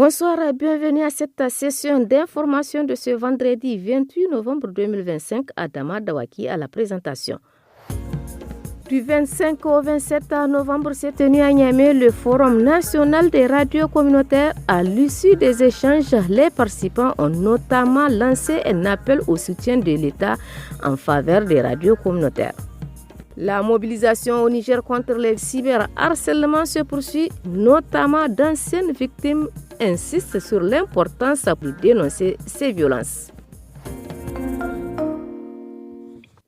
Bonsoir et bienvenue à cette session d'information de ce vendredi 28 novembre 2025 à Adama Dawaki à la présentation. Du 25 au 27 novembre s'est tenu à Niamey le Forum national des radios communautaires. À l'issue des échanges, les participants ont notamment lancé un appel au soutien de l'État en faveur des radios communautaires. La mobilisation au Niger contre le cyberharcèlement se poursuit, notamment d'anciennes victimes insistent sur l'importance de dénoncer ces violences.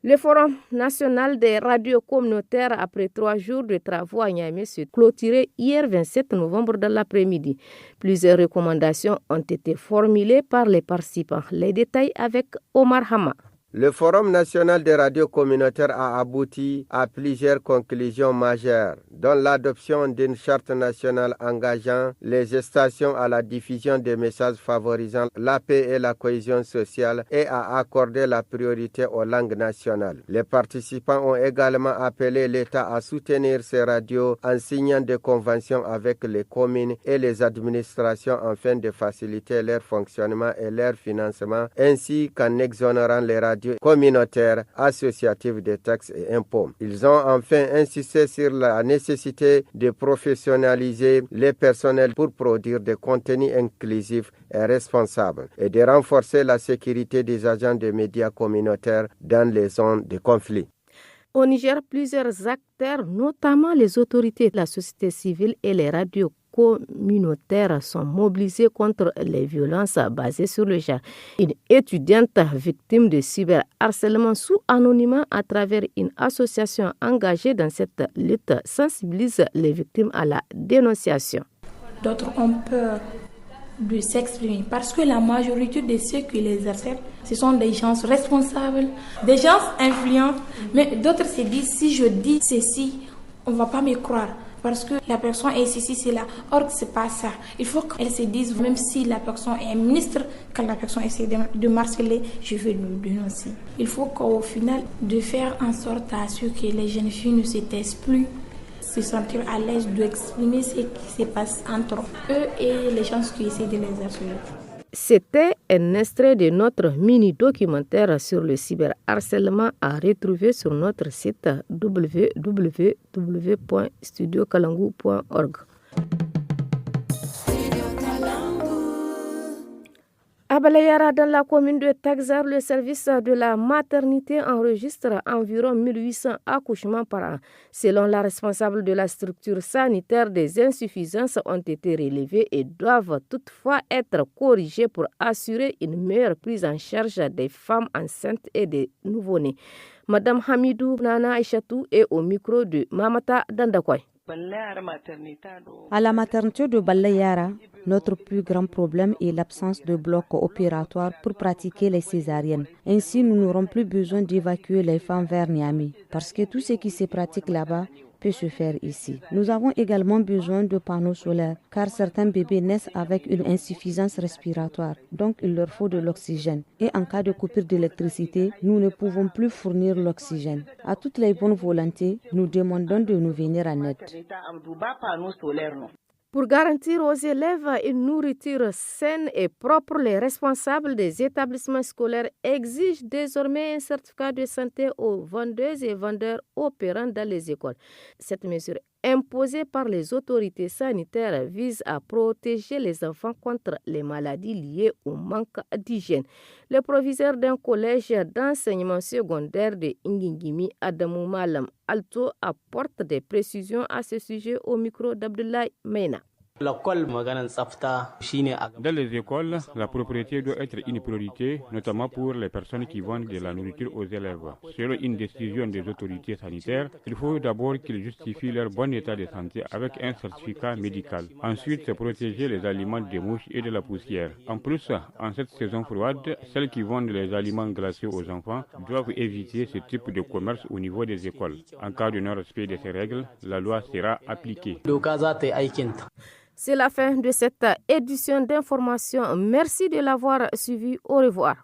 Le Forum national des radios communautaires, après 3 jours de travaux à Niamey, se clôturait hier 27 novembre dans l'après-midi. Plusieurs recommandations ont été formulées par les participants. Les détails avec Omar Hama. Le Forum national des radios communautaires a abouti à plusieurs conclusions majeures, dont l'adoption d'une charte nationale engageant les stations à la diffusion des messages favorisant la paix et la cohésion sociale et à accorder la priorité aux langues nationales. Les participants ont également appelé l'État à soutenir ces radios en signant des conventions avec les communes et les administrations afin de faciliter leur fonctionnement et leur financement, ainsi qu'en exonérant les radios communautaires associatives de taxes et impôts. Ils ont enfin insisté sur la nécessité de professionnaliser les personnels pour produire des contenus inclusifs et responsables et de renforcer la sécurité des agents des médias communautaires dans les zones de conflit. Au Niger, plusieurs acteurs, notamment les autorités de la société civile et les radios communautaires sont mobilisés contre les violences basées sur le genre. Une étudiante victime de cyberharcèlement sous anonymat à travers une association engagée dans cette lutte sensibilise les victimes à la dénonciation. D'autres ont peur de s'exprimer parce que la majorité de ceux qui les harcèlent, ce sont des gens responsables, des gens influents, mais d'autres se disent si je dis ceci, on ne va pas me croire. Parce que la personne est ceci, c'est là. Or, c'est pas ça. Il faut qu'elle se dise, même si la personne est ministre, quand la personne essaie de harceler, je vais le dénoncer. Il faut qu'au final, de faire en sorte à ce que les jeunes filles ne se taisent plus, se sentir à l'aise d'exprimer ce qui se passe entre eux et les gens qui essaient de les harceler. C'était un extrait de notre mini-documentaire sur le cyberharcèlement à retrouver sur notre site www.studiokalangu.org. À Balayara, dans la commune de Taxar, le service de la maternité enregistre environ 1800 accouchements par an. Selon la responsable de la structure sanitaire, des insuffisances ont été relevées et doivent toutefois être corrigées pour assurer une meilleure prise en charge des femmes enceintes et des nouveau-nés. Madame Hamidou Nana Aïchatou est au micro de Mamata Dandakoy. À la maternité de Balayara, notre plus grand problème est l'absence de bloc opératoire pour pratiquer les césariennes. Ainsi, nous n'aurons plus besoin d'évacuer les femmes vers Niamey, parce que tout ce qui se pratique là-bas peut se faire ici. Nous avons également besoin de panneaux solaires, car certains bébés naissent avec une insuffisance respiratoire, donc il leur faut de l'oxygène. Et en cas de coupure d'électricité, nous ne pouvons plus fournir l'oxygène. À toutes les bonnes volontés, nous demandons de nous venir en aide. Pour garantir aux élèves une nourriture saine et propre, les responsables des établissements scolaires exigent désormais un certificat de santé aux vendeuses et vendeurs opérant dans les écoles. Cette mesure imposée par les autorités sanitaires vise à protéger les enfants contre les maladies liées au manque d'hygiène. Le proviseur d'un collège d'enseignement secondaire de Ngingimi, Adamou Malam Alto, apporte des précisions à ce sujet au micro d'Abdoulaye Meina. Dans les écoles, la propriété doit être une priorité, notamment pour les personnes qui vendent de la nourriture aux élèves. Selon une décision des autorités sanitaires, il faut d'abord qu'ils justifient leur bon état de santé avec un certificat médical. Ensuite, c'est protéger les aliments des mouches et de la poussière. En plus, en cette saison froide, celles qui vendent les aliments glacés aux enfants doivent éviter ce type de commerce au niveau des écoles. En cas de non-respect de ces règles, la loi sera appliquée. C'est la fin de cette édition d'information. Merci de l'avoir suivi. Au revoir.